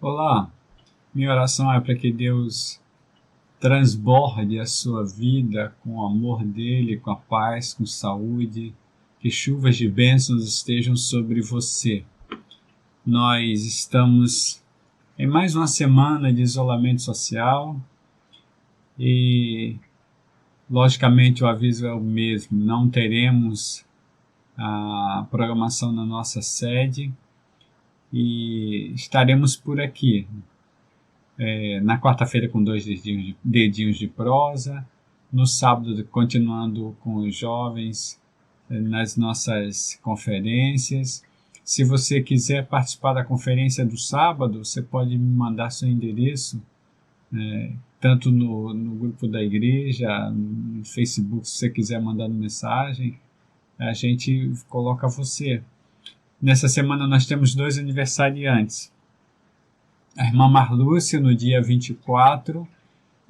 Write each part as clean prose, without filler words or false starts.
Olá, minha oração é para que Deus transborde a sua vida com o amor dele, com a paz, com saúde, que chuvas de bênçãos estejam sobre você. Nós estamos em mais uma semana de isolamento social e, logicamente, o aviso é o mesmo: não teremos a programação na nossa sede e estaremos por aqui. Na quarta-feira com 2 dedinhos de prosa, no sábado continuando com os jovens nas nossas conferências. Se você quiser participar da conferência do sábado, você pode me mandar seu endereço, tanto no grupo da igreja, no Facebook, se você quiser mandar mensagem, a gente coloca você. Nessa semana nós temos 2 aniversariantes. A irmã Marlúcia no dia 24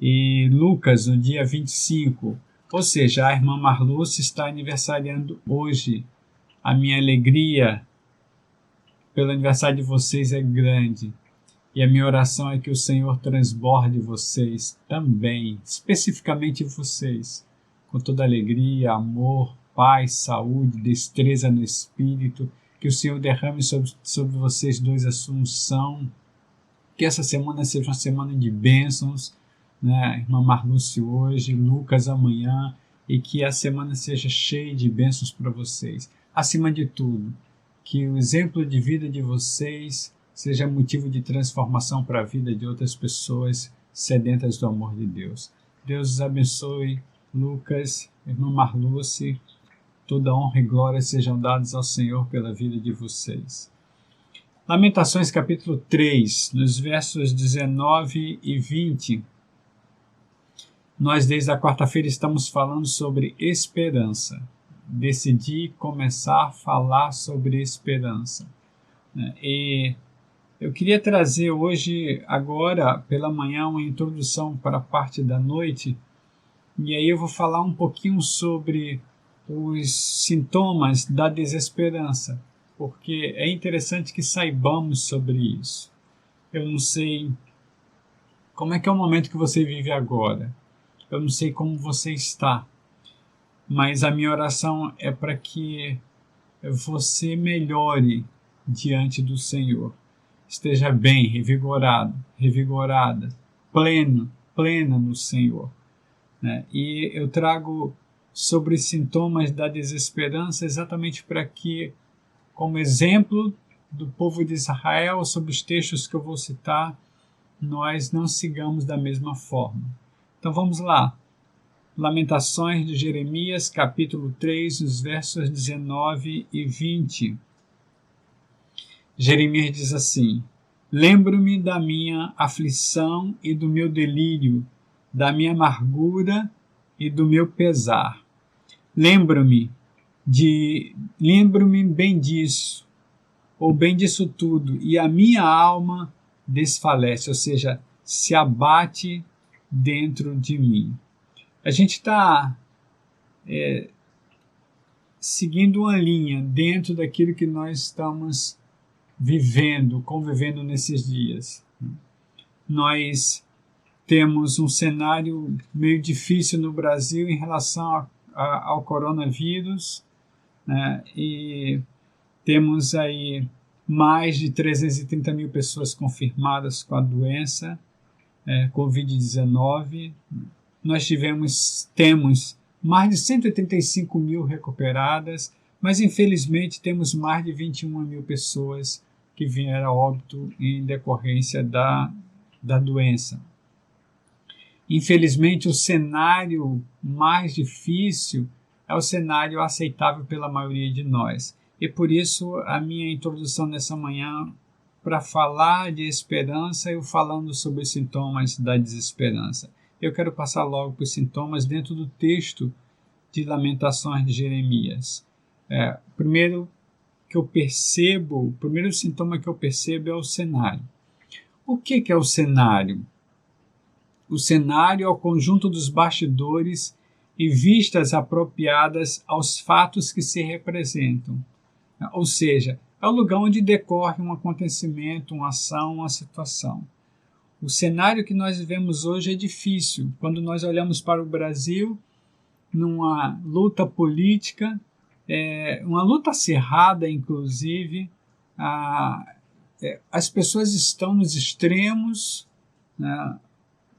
e Lucas no dia 25. Ou seja, a irmã Marlúcia está aniversariando hoje. A minha alegria pelo aniversário de vocês é grande. E a minha oração é que o Senhor transborde vocês também, especificamente vocês, com toda alegria, amor, paz, saúde, destreza no espírito. Que o Senhor derrame sobre vocês dois a sua unção. Que essa semana seja uma semana de bênçãos, né? Irmã Marlúcia hoje, Lucas amanhã, e que a semana seja cheia de bênçãos para vocês. Acima de tudo, que o exemplo de vida de vocês seja motivo de transformação para a vida de outras pessoas sedentas do amor de Deus. Deus os abençoe, Lucas, irmã Marlúcia, toda honra e glória sejam dados ao Senhor pela vida de vocês. Lamentações capítulo 3, nos versos 19 e 20, nós desde a quarta-feira estamos falando sobre esperança. Decidi começar a falar sobre esperança. E eu queria trazer hoje, agora, pela manhã, uma introdução para a parte da noite, e aí eu vou falar um pouquinho sobre os sintomas da desesperança, porque é interessante que saibamos sobre isso. Eu não sei como é que é o momento que você vive agora. Eu não sei como você está. Mas a minha oração é para que você melhore diante do Senhor. Esteja bem, revigorado, revigorada, plena no Senhor. E eu trago sobre sintomas da desesperança exatamente para que, como exemplo do povo de Israel, sobre os textos que eu vou citar, nós não sigamos da mesma forma. Então vamos lá. Lamentações de Jeremias, capítulo 3, os versos 19 e 20. Jeremias diz assim: Lembro-me da minha aflição e do meu delírio, da minha amargura e do meu pesar. Lembro-me bem disso, ou bem disso tudo, e a minha alma desfalece, ou seja, se abate dentro de mim. A gente está seguindo uma linha dentro daquilo que nós estamos vivendo, convivendo nesses dias. Nós temos um cenário meio difícil no Brasil em relação ao coronavírus, né? E temos aí mais de 330 mil pessoas confirmadas com a doença, Covid-19. Nós temos mais de 185 mil recuperadas, mas infelizmente temos mais de 21 mil pessoas que vieram a óbito em decorrência da doença. Infelizmente, o cenário mais difícil é o cenário aceitável pela maioria de nós. E por isso a minha introdução nessa manhã, para falar de esperança, eu falando sobre os sintomas da desesperança. Eu quero passar logo para os sintomas dentro do texto de Lamentações de Jeremias. O primeiro sintoma que eu percebo é o cenário. O que é o cenário? O cenário é o conjunto dos bastidores e vistas apropriadas aos fatos que se representam. Ou seja, é o lugar onde decorre um acontecimento, uma ação, uma situação. O cenário que nós vivemos hoje é difícil. Quando nós olhamos para o Brasil, numa luta política, uma luta acirrada, inclusive, as pessoas estão nos extremos, né?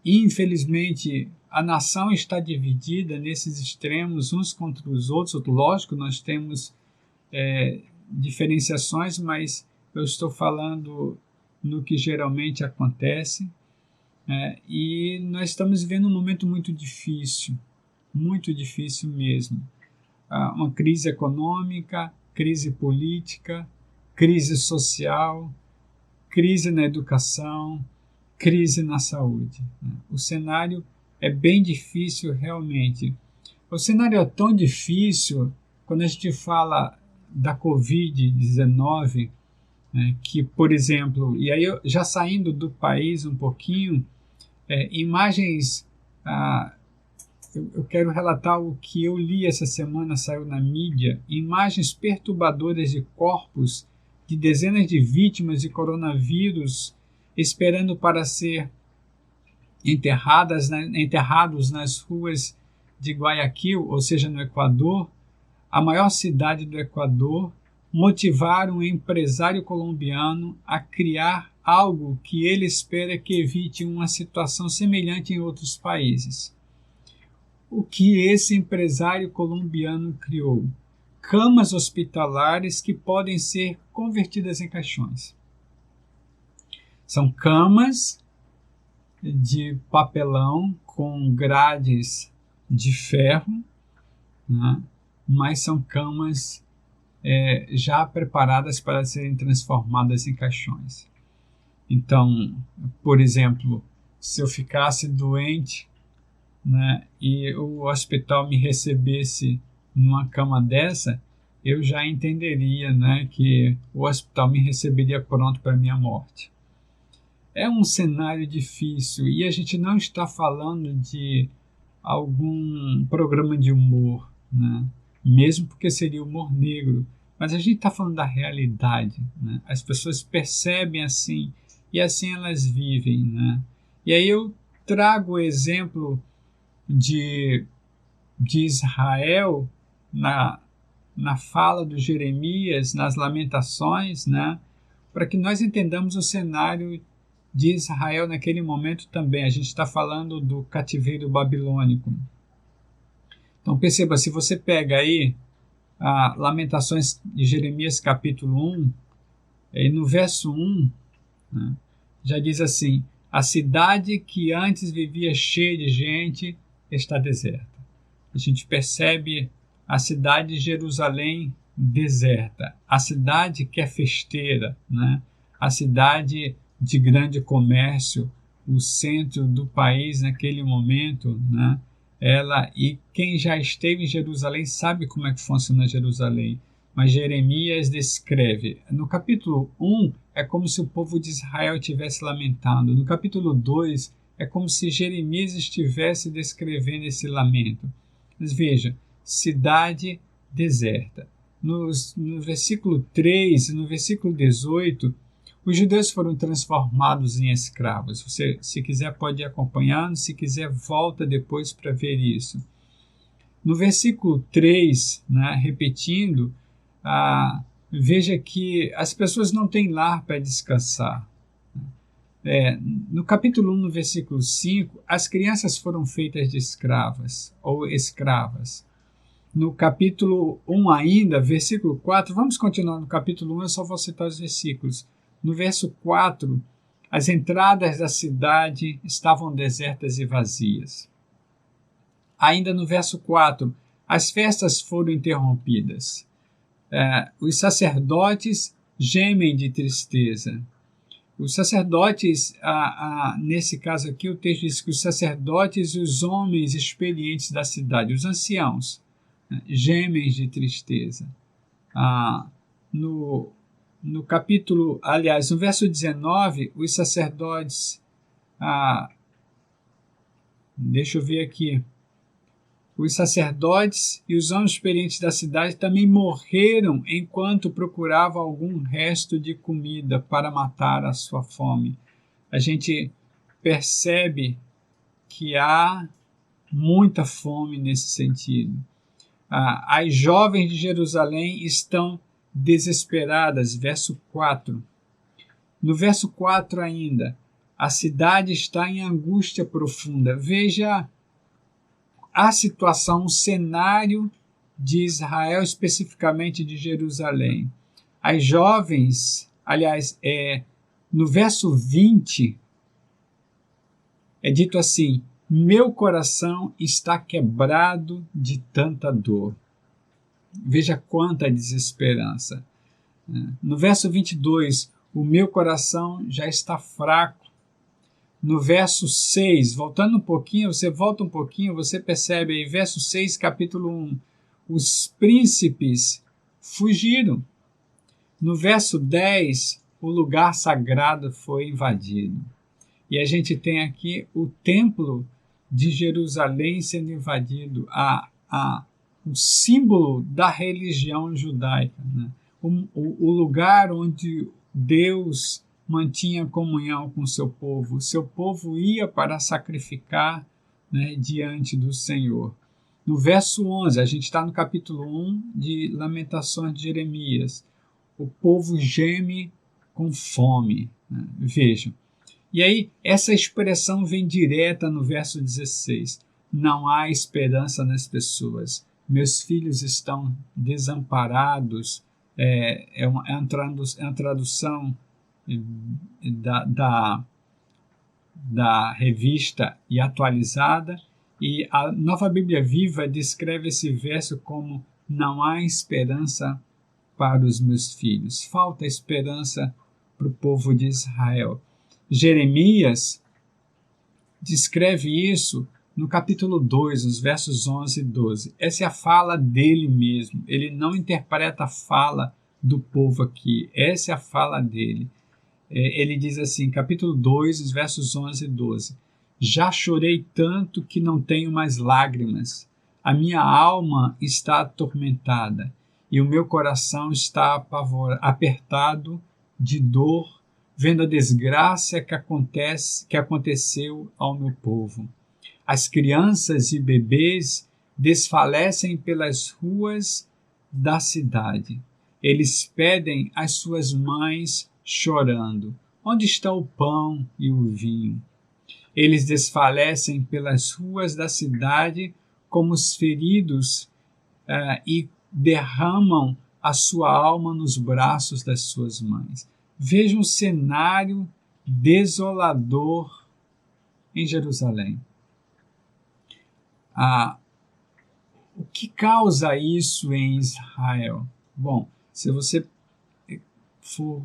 E, infelizmente, a nação está dividida nesses extremos, uns contra os outros. Lógico, nós temos diferenciações, mas eu estou falando no que geralmente acontece. E nós estamos vivendo um momento muito difícil mesmo. Uma crise econômica, crise política, crise social, crise na educação, crise na saúde. O cenário é bem difícil realmente. O cenário é tão difícil quando a gente fala da Covid-19, que, por exemplo, e aí já saindo do país um pouquinho, imagens, eu quero relatar o que eu li essa semana, saiu na mídia, imagens perturbadoras de corpos de dezenas de vítimas de coronavírus esperando para ser enterrados nas ruas de Guayaquil, ou seja, no Equador, a maior cidade do Equador, motivaram um empresário colombiano a criar algo que ele espera que evite uma situação semelhante em outros países. O que esse empresário colombiano criou? Camas hospitalares que podem ser convertidas em caixões. São camas de papelão com grades de ferro, né? Mas são camas já preparadas para serem transformadas em caixões. Então, por exemplo, se eu ficasse doente, né, e o hospital me recebesse numa cama dessa, eu já entenderia, né, que o hospital me receberia pronto para a minha morte. É um cenário difícil e a gente não está falando de algum programa de humor, né? Mesmo porque seria humor negro, mas a gente está falando da realidade, né? As pessoas percebem assim e assim elas vivem, né? E aí eu trago o exemplo de Israel na fala do Jeremias, nas Lamentações, né? Para que nós entendamos o cenário de Israel naquele momento também. A gente está falando do cativeiro babilônico. Então perceba, se você pega aí Lamentações de Jeremias capítulo 1, e no verso 1, né, já diz assim: a cidade que antes vivia cheia de gente está deserta. A gente percebe a cidade de Jerusalém deserta, a cidade que é festeira, né? A cidade de grande comércio, o centro do país naquele momento, né? E quem já esteve em Jerusalém sabe como é que funciona Jerusalém. Mas Jeremias descreve, no capítulo 1 é como se o povo de Israel estivesse lamentando, no capítulo 2 é como se Jeremias estivesse descrevendo esse lamento. Mas veja, cidade deserta. No versículo 3 e no versículo 18, os judeus foram transformados em escravos. Você, se quiser, pode ir acompanhando, se quiser, volta depois para ver isso. No versículo 3, né, repetindo, veja que as pessoas não têm lar para descansar. No capítulo 1, no versículo 5, as crianças foram feitas de escravas ou escravas. No capítulo 1 ainda, versículo 4, vamos continuar no capítulo 1, eu só vou citar os versículos. No verso 4, as entradas da cidade estavam desertas e vazias. Ainda no verso 4, as festas foram interrompidas. Os sacerdotes gemem de tristeza. Os sacerdotes, nesse caso aqui, o texto diz que os sacerdotes e os homens experientes da cidade, os anciãos, gemem de tristeza. No capítulo, aliás, no verso 19, os sacerdotes, deixa eu ver aqui, Os sacerdotes e os homens experientes da cidade também morreram enquanto procuravam algum resto de comida para matar a sua fome. A gente percebe que há muita fome nesse sentido. As jovens de Jerusalém estão desesperadas, verso 4. No verso 4 ainda, a cidade está em angústia profunda. Veja a situação, o cenário de Israel, especificamente de Jerusalém. As jovens, aliás, no verso 20, é dito assim: meu coração está quebrado de tanta dor. Veja quanta desesperança. No verso 22, o meu coração já está fraco. No verso 6, voltando um pouquinho, você percebe aí, verso 6, capítulo 1, os príncipes fugiram. No verso 10, o lugar sagrado foi invadido. E a gente tem aqui o templo de Jerusalém sendo invadido, o símbolo da religião judaica, né? O lugar onde Deus mantinha comunhão com o seu povo ia para sacrificar, né, diante do Senhor. No verso 11, a gente está no capítulo 1 de Lamentações de Jeremias. O povo geme com fome, né? Vejam. E aí, essa expressão vem direta no verso 16. Não há esperança nas pessoas. Meus filhos estão desamparados. É uma tradução da revista e atualizada. E a Nova Bíblia Viva descreve esse verso como: não há esperança para os meus filhos. Falta esperança para o povo de Israel. Jeremias descreve isso no capítulo 2, nos versos 11 e 12. Essa é a fala dele mesmo. Ele não interpreta a fala do povo aqui. Essa é a fala dele. Ele diz assim, capítulo 2, os versos 11 e 12. Já chorei tanto que não tenho mais lágrimas. A minha alma está atormentada e o meu coração está apertado de dor, vendo a desgraça que aconteceu ao meu povo. As crianças e bebês desfalecem pelas ruas da cidade. Eles pedem às suas mães chorando: onde está o pão e o vinho? Eles desfalecem pelas ruas da cidade como os feridos e derramam a sua alma nos braços das suas mães. Veja um cenário desolador em Jerusalém. O que causa isso em Israel? Bom, se você for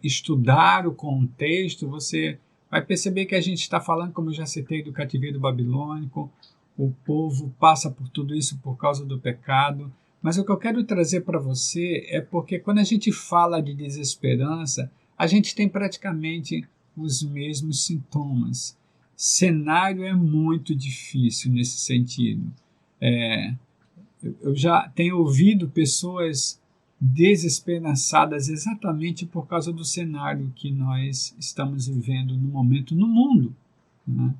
estudar o contexto, você vai perceber que a gente está falando, como eu já citei, do cativeiro babilônico. O povo passa por tudo isso por causa do pecado. Mas o que eu quero trazer para você é porque quando a gente fala de desesperança, a gente tem praticamente os mesmos sintomas. Cenário é muito difícil nesse sentido. Eu já tenho ouvido pessoas desesperançadas exatamente por causa do cenário que nós estamos vivendo no momento no mundo, né?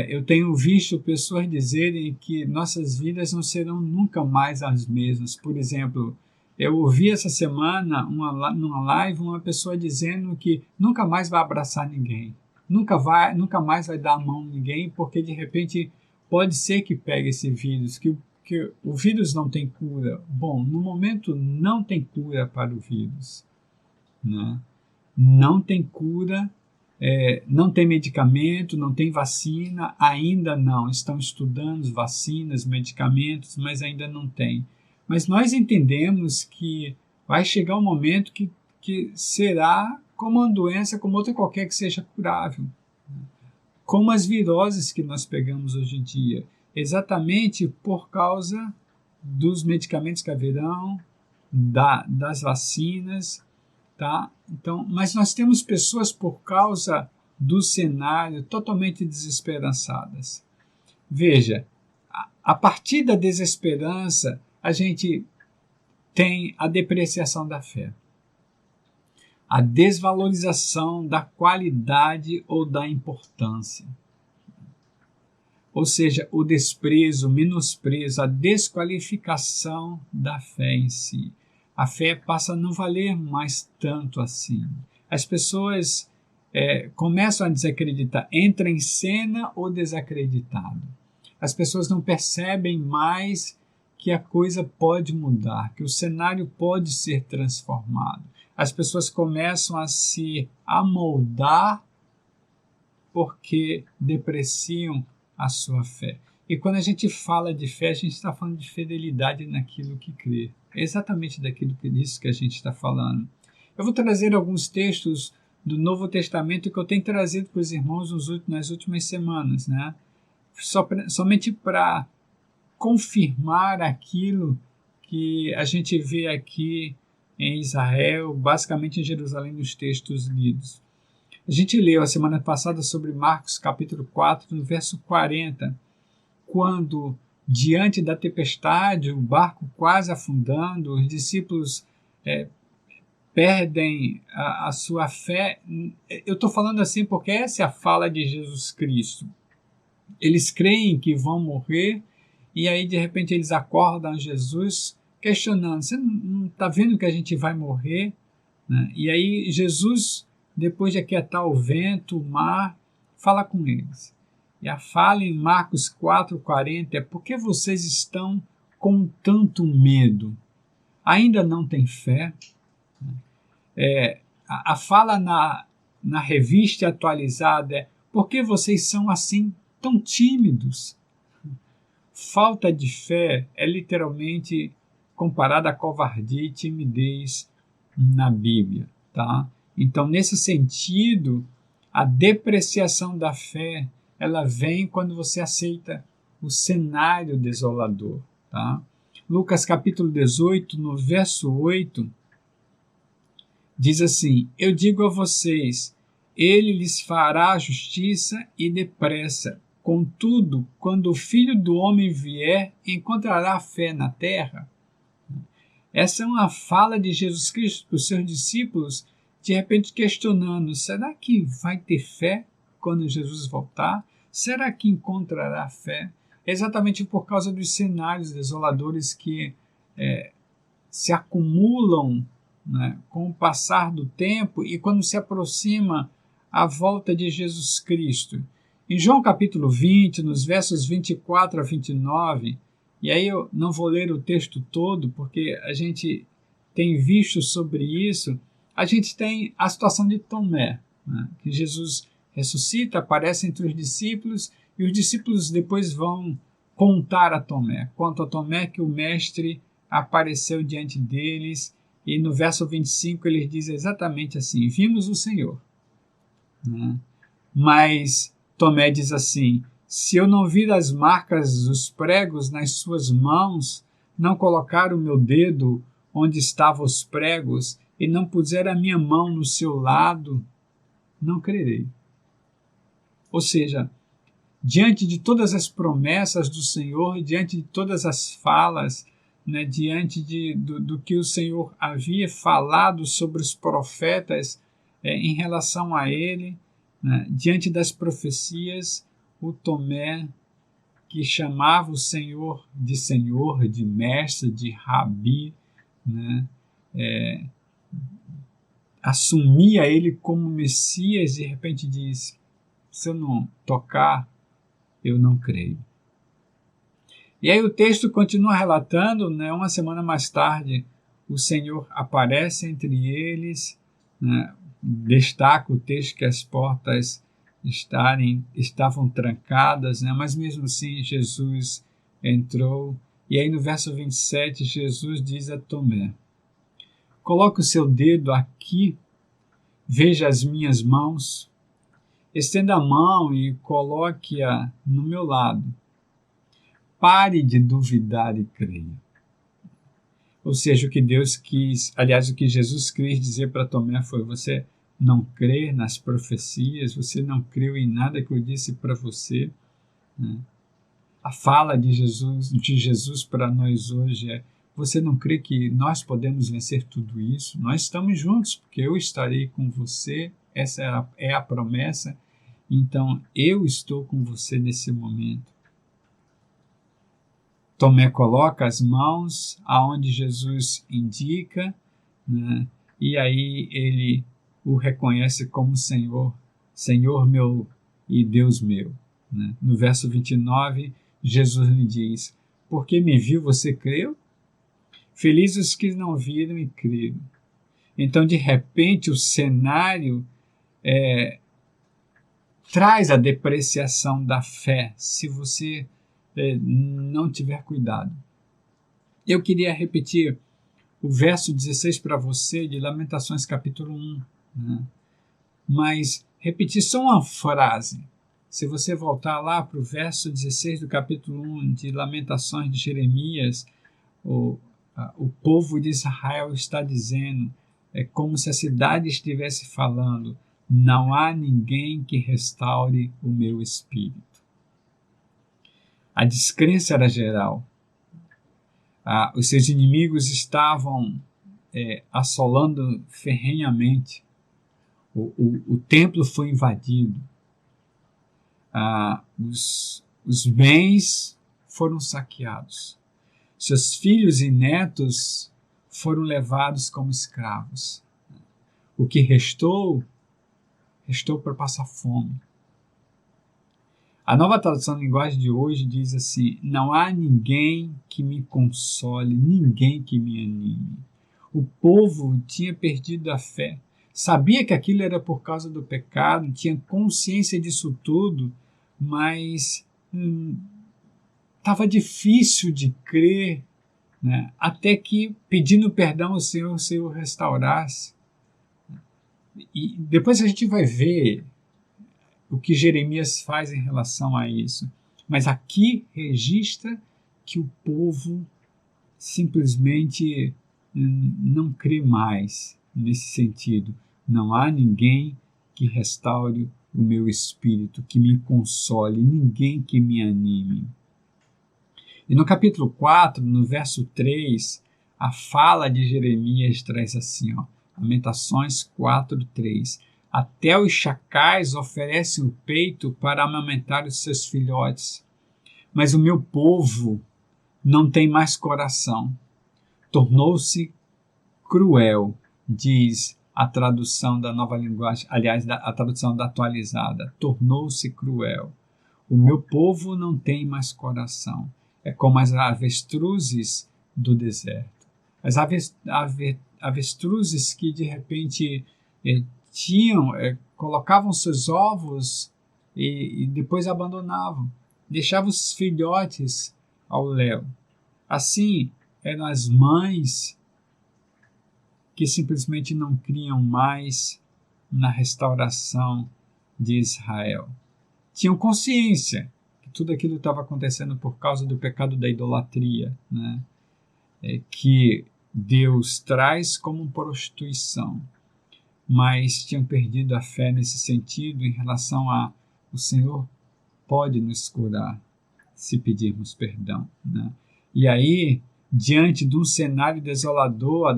Eu tenho visto pessoas dizerem que nossas vidas não serão nunca mais as mesmas. Por exemplo, eu ouvi essa semana numa live uma pessoa dizendo que nunca mais vai abraçar ninguém, nunca mais vai dar a mão a ninguém, porque de repente pode ser que pegue esse vírus, que o vírus não tem cura. Bom, no momento não tem cura para o vírus, né? Não tem cura. Não tem medicamento, não tem vacina, ainda não. Estão estudando vacinas, medicamentos, mas ainda não tem. Mas nós entendemos que vai chegar um momento que será como uma doença, como outra qualquer que seja curável. Como as viroses que nós pegamos hoje em dia, exatamente por causa dos medicamentos que haverão, das vacinas. Tá? Então, mas nós temos pessoas por causa do cenário totalmente desesperançadas. Veja, a partir da desesperança, a gente tem a depreciação da fé, a desvalorização da qualidade ou da importância. Ou seja, o desprezo, o menosprezo, a desqualificação da fé em si. A fé passa a não valer mais tanto assim. As pessoas começam a desacreditar, entra em cena ou desacreditado. As pessoas não percebem mais que a coisa pode mudar, que o cenário pode ser transformado. As pessoas começam a se amoldar porque depreciam a sua fé. E quando a gente fala de fé, a gente está falando de fidelidade naquilo que crê. É exatamente disso que a gente está falando. Eu vou trazer alguns textos do Novo Testamento que eu tenho trazido para os irmãos nas últimas semanas, né? Somente para confirmar aquilo que a gente vê aqui em Israel, basicamente em Jerusalém, nos textos lidos. A gente leu a semana passada sobre Marcos capítulo 4, no verso 40, quando, diante da tempestade, o barco quase afundando, os discípulos perdem a sua fé. Eu estou falando assim porque essa é a fala de Jesus Cristo. Eles creem que vão morrer e aí de repente eles acordam Jesus questionando, você não está vendo que a gente vai morrer? Né? E aí Jesus, depois de aquietar o vento, o mar, fala com eles. E a fala em Marcos 4,40 é: por que vocês estão com tanto medo? Ainda não têm fé? A fala na revista atualizada é: por que vocês são assim tão tímidos? Falta de fé é literalmente comparada a covardia e timidez na Bíblia, tá? Então, nesse sentido, a depreciação da fé, ela vem quando você aceita o cenário desolador, tá? Lucas capítulo 18, no verso 8, diz assim: eu digo a vocês, ele lhes fará justiça e depressa. Contudo, quando o Filho do Homem vier, encontrará fé na terra? Essa é uma fala de Jesus Cristo para os seus discípulos, de repente questionando: será que vai ter fé quando Jesus voltar? Será que encontrará fé? Exatamente por causa dos cenários desoladores que se acumulam, né, com o passar do tempo e quando se aproxima a volta de Jesus Cristo. Em João capítulo 20, nos versos 24 a 29, e aí eu não vou ler o texto todo, porque a gente tem visto sobre isso, a gente tem a situação de Tomé, né, que Jesus ressuscita, aparece entre os discípulos, e os discípulos depois vão contar a Tomé. Conta a Tomé que o Mestre apareceu diante deles, e no verso 25 ele diz exatamente assim: vimos o Senhor. Né? Mas Tomé diz assim: se eu não vir as marcas dos pregos nas suas mãos, não colocar o meu dedo onde estavam os pregos, e não puser a minha mão no seu lado, não crerei. Ou seja, diante de todas as promessas do Senhor, diante de todas as falas, né, diante do que o Senhor havia falado sobre os profetas em relação a ele, né, diante das profecias, o Tomé, que chamava o Senhor, de mestre, de rabi, né, assumia ele como Messias, de repente diz: se eu não tocar, eu não creio. E aí o texto continua relatando, né, uma semana mais tarde, o Senhor aparece entre eles, né, destaca o texto que as portas estavam trancadas, né, mas mesmo assim Jesus entrou. E aí no verso 27, Jesus diz a Tomé: coloque o seu dedo aqui, veja as minhas mãos, estenda a mão e coloque-a no meu lado. Pare de duvidar e creia. Ou seja, o que Deus quis, aliás, o que Jesus quis dizer para Tomé foi: você não crê nas profecias, você não creu em nada que eu disse para você, né? A fala de Jesus para nós hoje é: você não crê que nós podemos vencer tudo isso? Nós estamos juntos, porque eu estarei com você, essa é a promessa, então eu estou com você nesse momento. Tomé coloca as mãos aonde Jesus indica, né? E aí ele o reconhece como Senhor, Senhor meu e Deus meu, né? No verso 29, Jesus lhe diz: porque me viu, você creu? Felizes os que não viram e creram. Então, de repente, o cenário traz a depreciação da fé, se você não tiver cuidado. Eu queria repetir o verso 16 para você, de Lamentações capítulo 1, né? Mas repetir só uma frase. Se você voltar lá para o verso 16 do capítulo 1 de Lamentações de Jeremias, o povo de Israel está dizendo, é como se a cidade estivesse falando: não há ninguém que restaure o meu espírito. A descrença era geral. Os seus inimigos estavam assolando ferrenhamente. O templo foi invadido. Os bens foram saqueados. Seus filhos e netos foram levados como escravos. O que restou para passar fome. A Nova Tradução da Linguagem de hoje diz assim: não há ninguém que me console, ninguém que me anime. O povo tinha perdido a fé. Sabia que aquilo era por causa do pecado, tinha consciência disso tudo, mas estava difícil de crer, né? Até que, pedindo perdão ao Senhor, o Senhor restaurasse. E depois a gente vai ver o que Jeremias faz em relação a isso. Mas aqui registra que o povo simplesmente não crê mais nesse sentido. Não há ninguém que restaure o meu espírito, que me console, ninguém que me anime. E no capítulo 4, no verso 3, a fala de Jeremias traz assim, Lamentações 4, 3. Até os chacais oferecem o peito para amamentar os seus filhotes, mas o meu povo não tem mais coração. Tornou-se cruel, diz a tradução da Nova Linguagem, aliás, a tradução da Atualizada. Tornou-se cruel. O meu povo não tem mais coração. É como as avestruzes do deserto. As avestruzes que de repente colocavam seus ovos e depois abandonavam. Deixavam os filhotes ao léu. Assim, eram as mães que simplesmente não criam mais na restauração de Israel. Tinham consciência que tudo aquilo estava acontecendo por causa do pecado da idolatria, né? Que Deus traz como prostituição, mas tinham perdido a fé nesse sentido em relação a o Senhor pode nos curar se pedirmos perdão, né? E aí, diante de um cenário desolador, a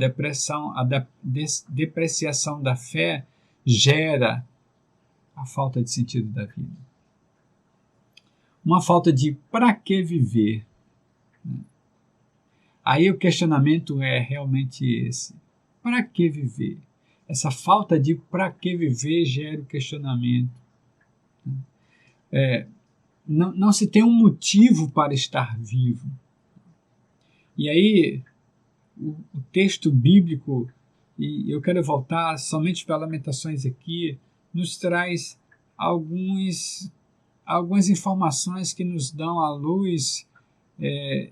depreciação da fé gera a falta de sentido da vida. Uma falta de para que viver. Aí o questionamento é realmente esse. Para que viver? Essa falta de para que viver gera o questionamento. Não se tem um motivo para estar vivo. E aí, o texto bíblico, e eu quero voltar somente para Lamentações aqui, nos traz algumas informações que nos dão a luz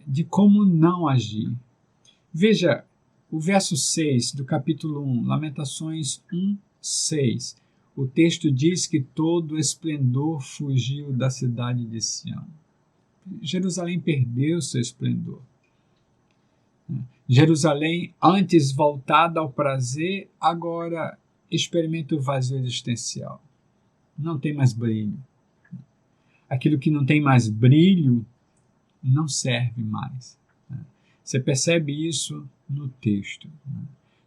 de como não agir. Veja o verso 6 do capítulo 1, Lamentações 1, 6. O texto diz que todo o esplendor fugiu da cidade de Sião. Jerusalém perdeu seu esplendor. Jerusalém, antes voltada ao prazer, agora experimenta o vazio existencial. Não tem mais brilho. Aquilo que não tem mais brilho não serve mais. Né? Você percebe isso no texto. Né?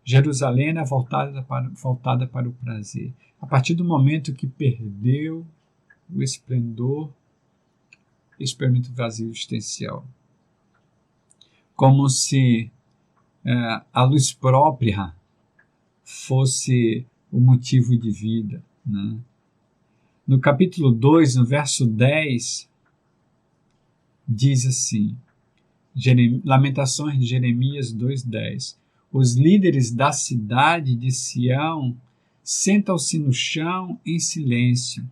Jerusalém é voltada para o prazer. A partir do momento que perdeu o esplendor, experimenta o vazio existencial. Como se a luz própria fosse o motivo de vida. Né? No capítulo 2, no verso 10, diz assim, Lamentações de Jeremias 2:10. Os líderes da cidade de Sião sentam-se no chão em silêncio,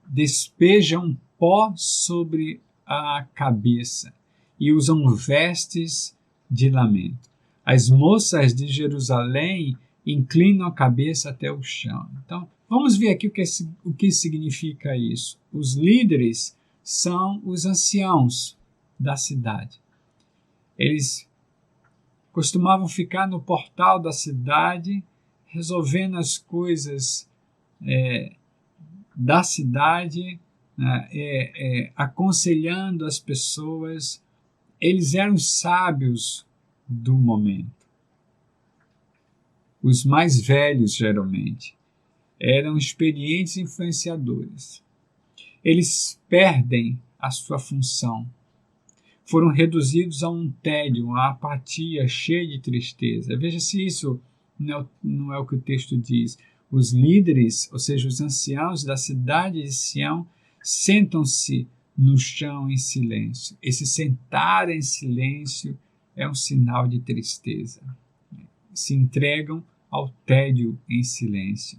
despejam pó sobre a cabeça e usam vestes de lamento. As moças de Jerusalém inclinam a cabeça até o chão. Então, vamos ver aqui o que significa isso. Os líderes são os anciãos da cidade. Eles costumavam ficar no portal da cidade, resolvendo as coisas da cidade, aconselhando as pessoas. Eles eram os sábios do momento. Os mais velhos, geralmente, eram experientes influenciadores. Eles perdem a sua função. Foram reduzidos a um tédio, a uma apatia cheia de tristeza. Veja se isso não é o que o texto diz. Os líderes, ou seja, os anciãos da cidade de Sião, sentam-se no chão em silêncio. Esse sentar em silêncio é um sinal de tristeza. Se entregam ao tédio em silêncio.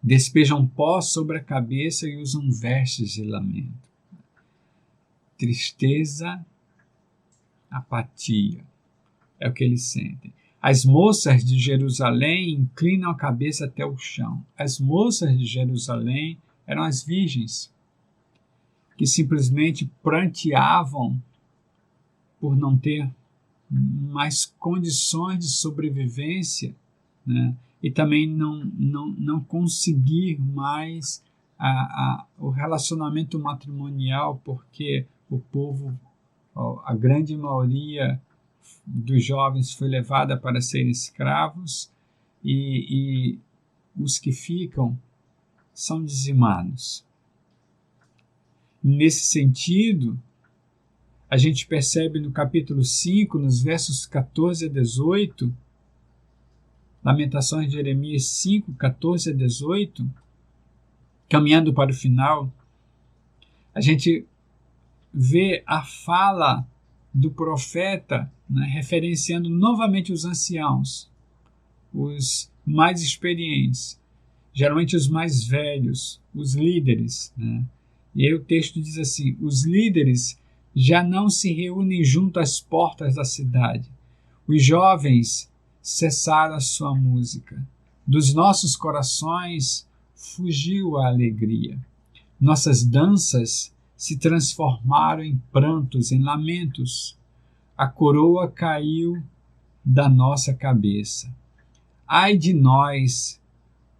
Despejam pó sobre a cabeça e usam vestes de lamento. Tristeza, apatia, é o que eles sentem. As moças de Jerusalém inclinam a cabeça até o chão. As moças de Jerusalém eram as virgens, que simplesmente pranteavam por não ter mais condições de sobrevivência, né? E também não conseguir mais o relacionamento matrimonial, porque o povo, a grande maioria dos jovens foi levada para serem escravos e os que ficam são dizimados. Nesse sentido, a gente percebe no capítulo 5, nos versos 14 a 18, Lamentações de Jeremias 5, 14 a 18, caminhando para o final, a gente vê a fala do profeta, né, referenciando novamente os anciãos, os mais experientes, geralmente os mais velhos, os líderes. Né? E aí o texto diz assim: os líderes já não se reúnem junto às portas da cidade. Os jovens cessaram a sua música. Dos nossos corações fugiu a alegria. Nossas danças se transformaram em prantos, em lamentos. A coroa caiu da nossa cabeça. Ai de nós,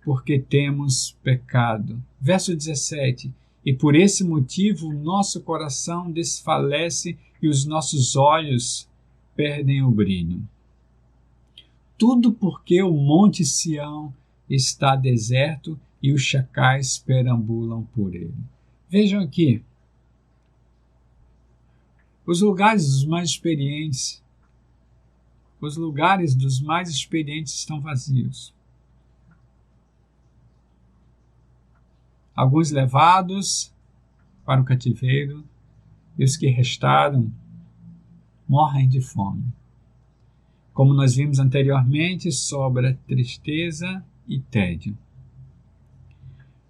porque temos pecado. Verso 17. E por esse motivo o nosso coração desfalece e os nossos olhos perdem o brilho. Tudo porque o monte Sião está deserto e os chacais perambulam por ele. Vejam aqui. Os lugares dos mais experientes estão vazios. Alguns levados para o cativeiro, e os que restaram morrem de fome. Como nós vimos anteriormente, sobra tristeza e tédio.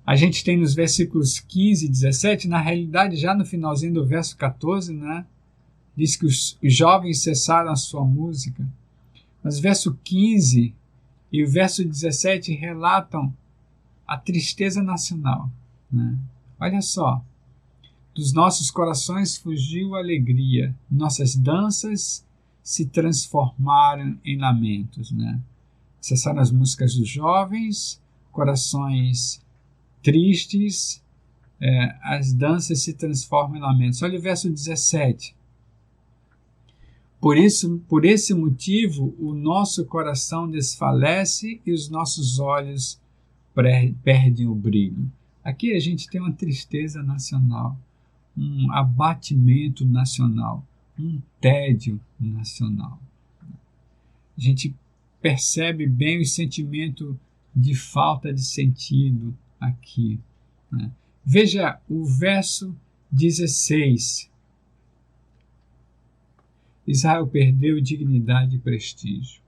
A gente tem nos versículos 15 e 17, na realidade já no finalzinho do verso 14, né, diz que os jovens cessaram a sua música. Mas o verso 15 e o verso 17 relatam a tristeza nacional. Né? Olha só, dos nossos corações fugiu a alegria, nossas danças se transformaram em lamentos. Né? Cessaram as músicas dos jovens, corações tristes, as danças se transformam em lamentos. Olha o verso 17. Por esse motivo, o nosso coração desfalece e os nossos olhos perdem o brilho. Aqui a gente tem uma tristeza nacional, um abatimento nacional, um tédio nacional. A gente percebe bem o sentimento de falta de sentido aqui, né? Veja o verso 16. Israel perdeu dignidade e prestígio.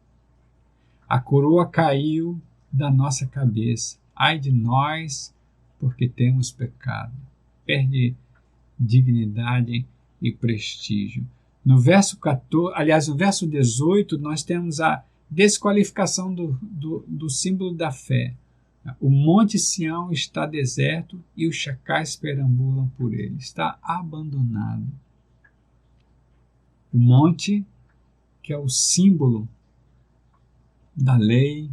A coroa caiu da nossa cabeça. Ai de nós, porque temos pecado. Perde dignidade e prestígio. No verso 14, aliás, no verso 18, nós temos a desqualificação do símbolo da fé. O Monte Sião está deserto e os chacais perambulam por ele. Está abandonado. O monte, que é o símbolo da lei,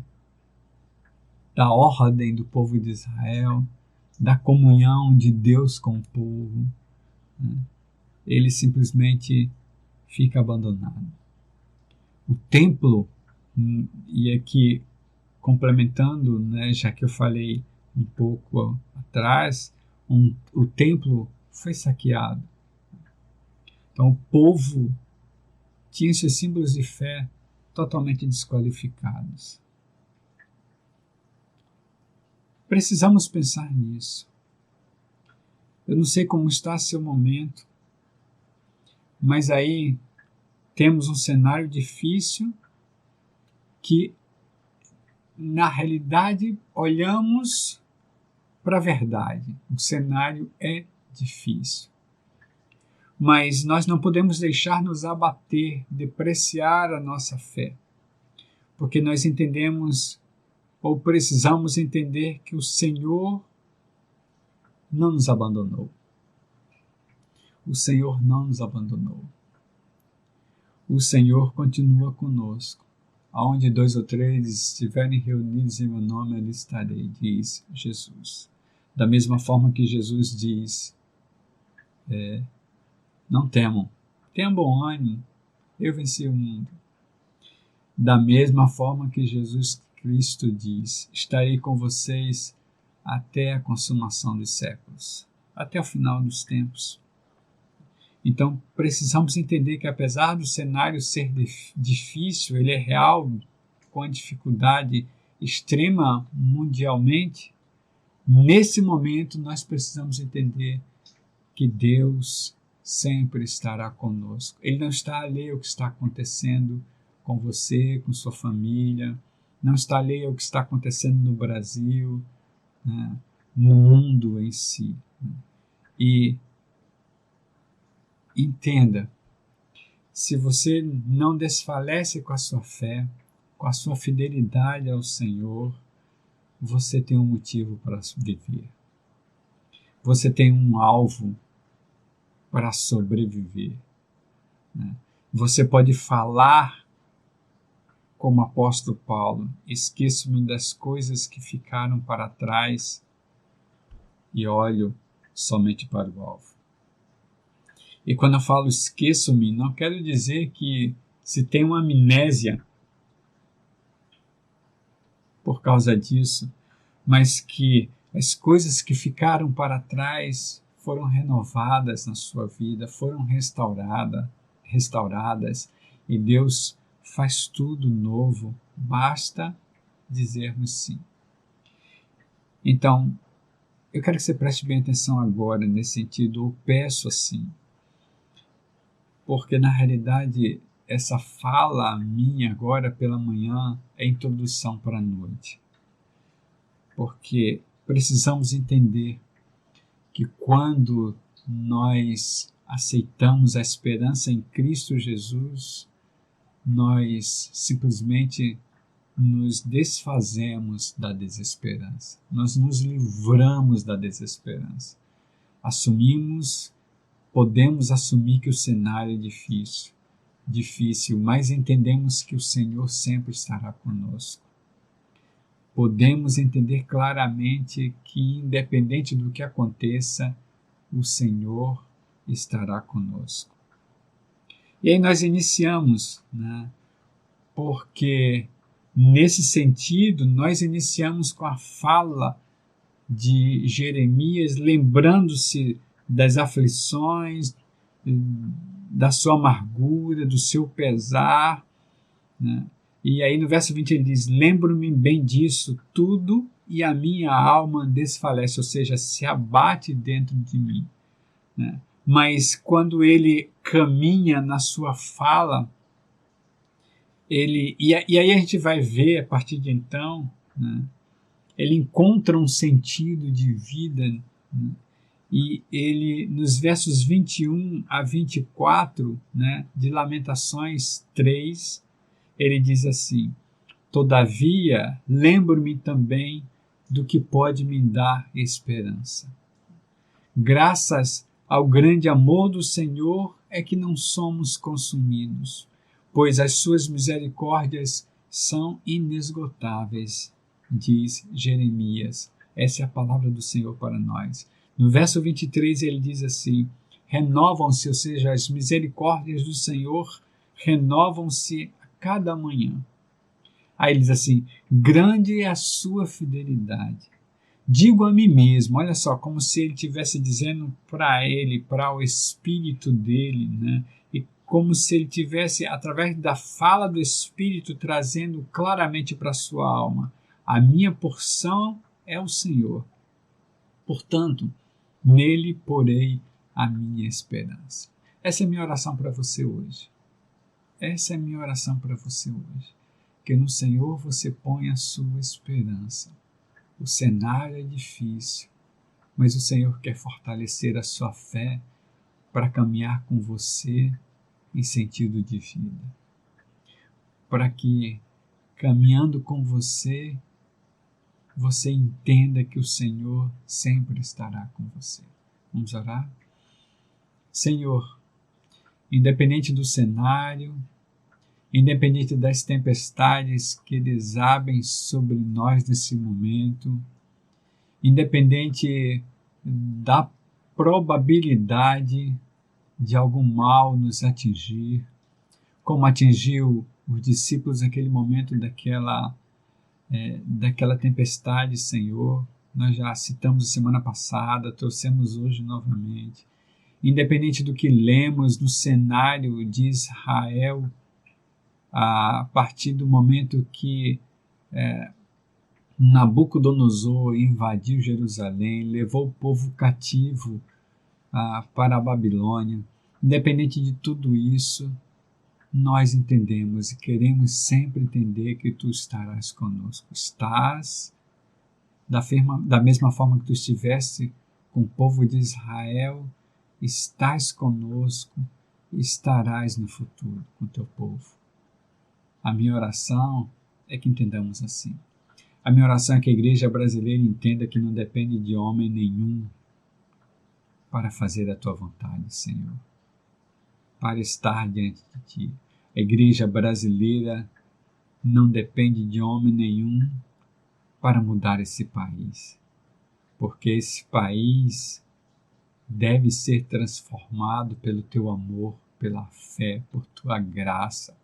da ordem do povo de Israel, da comunhão de Deus com o povo, né? Ele simplesmente fica abandonado. O templo, e aqui complementando, né, já que eu falei um pouco atrás, o templo foi saqueado. Então o povo tinha seus símbolos de fé totalmente desqualificados. Precisamos pensar nisso. Eu não sei como está seu momento, mas aí temos um cenário difícil que, na realidade, olhamos para a verdade. O cenário é difícil. Mas nós não podemos deixar nos abater, depreciar a nossa fé, porque nós entendemos, ou precisamos entender, que o Senhor não nos abandonou. O Senhor não nos abandonou. O Senhor continua conosco. Aonde 2 ou 3 estiverem reunidos em meu nome, ali estarei, diz Jesus. Da mesma forma que Jesus diz, não temam, tenham bom ânimo, eu venci o mundo. Da mesma forma que Jesus Cristo diz, estarei com vocês até a consumação dos séculos, até o final dos tempos. Então, precisamos entender que, apesar do cenário ser difícil, ele é real, com a dificuldade extrema mundialmente. Nesse momento, nós precisamos entender que Deus sempre estará conosco. Ele não está alheio ao que está acontecendo com você, com sua família, não está alheio ao que está acontecendo no Brasil, né, no mundo em si. E entenda, se você não desfalece com a sua fé, com a sua fidelidade ao Senhor, você tem um motivo para viver. Você tem um alvo para sobreviver, né? Você pode falar como o apóstolo Paulo, esqueço-me das coisas que ficaram para trás e olho somente para o alvo. E quando eu falo esqueço-me, não quero dizer que se tem uma amnésia por causa disso, mas que as coisas que ficaram para trás foram renovadas na sua vida, foram restauradas, e Deus faz tudo novo, basta dizermos sim. Então, eu quero que você preste bem atenção agora nesse sentido, eu peço assim, porque na realidade essa fala minha agora pela manhã é introdução para a noite. Porque precisamos entender que quando nós aceitamos a esperança em Cristo Jesus, nós simplesmente nos desfazemos da desesperança. Nós nos livramos da desesperança. Podemos assumir que o cenário é difícil, mas entendemos que o Senhor sempre estará conosco. podemos entender claramente que, independente do que aconteça, o Senhor estará conosco. E aí nós iniciamos, né? Porque nesse sentido nós iniciamos com a fala de Jeremias, lembrando-se das aflições, da sua amargura, do seu pesar, né? E aí no verso 20 ele diz: lembro-me bem disso tudo e a minha alma desfalece, ou seja, se abate dentro de mim, né? Mas quando ele caminha na sua fala, e aí a gente vai ver a partir de então, né, ele encontra um sentido de vida, né, e ele, nos versos 21 a 24, né, de Lamentações 3, ele diz assim: todavia, lembro-me também do que pode me dar esperança. Graças ao grande amor do Senhor é que não somos consumidos, pois as suas misericórdias são inesgotáveis, diz Jeremias. Essa é a palavra do Senhor para nós. No verso 23 ele diz assim: renovam-se, ou seja, as misericórdias do Senhor renovam-se a cada manhã. Aí ele diz assim: grande é a sua fidelidade. Digo a mim mesmo, olha só, como se ele estivesse dizendo para ele, para o espírito dele, né? E como se ele tivesse, através da fala do espírito, trazendo claramente para a sua alma: a minha porção é o Senhor. Portanto, nele porei a minha esperança. Essa é a minha oração para você hoje. Essa é a minha oração para você hoje. Que no Senhor você ponha a sua esperança. O cenário é difícil, mas o Senhor quer fortalecer a sua fé para caminhar com você em sentido de vida. Para que, caminhando com você, você entenda que o Senhor sempre estará com você. Vamos orar? Senhor, independente do cenário, independente das tempestades que desabem sobre nós nesse momento, independente da probabilidade de algum mal nos atingir, como atingiu os discípulos naquele momento daquela tempestade, Senhor, nós já citamos semana passada, trouxemos hoje novamente. Independente do que lemos no cenário de Israel, a partir do momento que Nabucodonosor invadiu Jerusalém, levou o povo cativo para a Babilônia, independente de tudo isso, nós entendemos e queremos sempre entender que tu estarás conosco. Estás da mesma forma que tu estiveste com o povo de Israel, estás conosco e estarás no futuro com o teu povo. A minha oração é que entendamos assim. A minha oração é que a igreja brasileira entenda que não depende de homem nenhum para fazer a tua vontade, Senhor, para estar diante de ti. A igreja brasileira não depende de homem nenhum para mudar esse país, porque esse país deve ser transformado pelo teu amor, pela fé, por tua graça,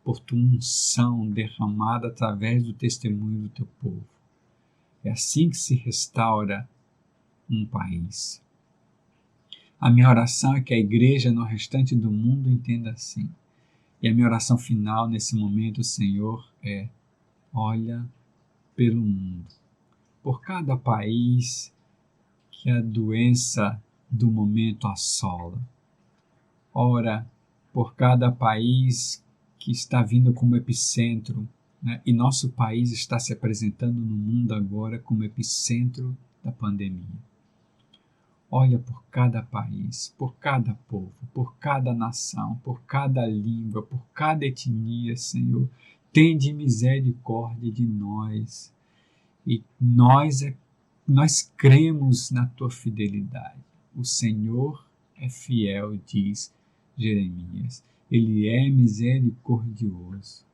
por tua unção derramada através do testemunho do teu povo. É assim que se restaura um país. A minha oração é que a igreja no restante do mundo entenda assim. E a minha oração final nesse momento, Senhor, é: olha pelo mundo, por cada país que a doença do momento assola. Ora por cada país que está vindo como epicentro, né? E nosso país está se apresentando no mundo agora como epicentro da pandemia. Olha por cada país, por cada povo, por cada nação, por cada língua, por cada etnia, Senhor. Tende misericórdia de nós. E nós cremos na tua fidelidade. O Senhor é fiel, diz Jeremias. Ele é misericordioso.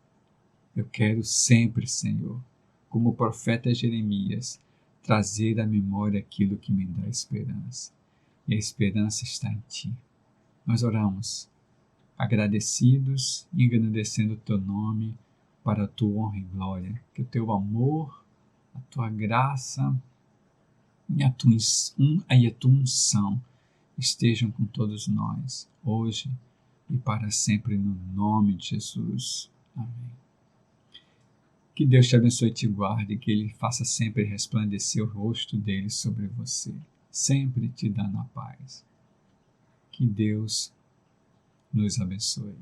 Eu quero sempre, Senhor, como o profeta Jeremias, trazer à memória aquilo que me dá esperança. E a esperança está em Ti. Nós oramos, agradecidos e engrandecendo o Teu nome para a Tua honra e glória. Que o Teu amor, a Tua graça e a Tua unção estejam com todos nós, hoje e para sempre, no nome de Jesus. Amém. Que Deus te abençoe e te guarde, que Ele faça sempre resplandecer o rosto dele sobre você, sempre te dando a paz. Que Deus nos abençoe.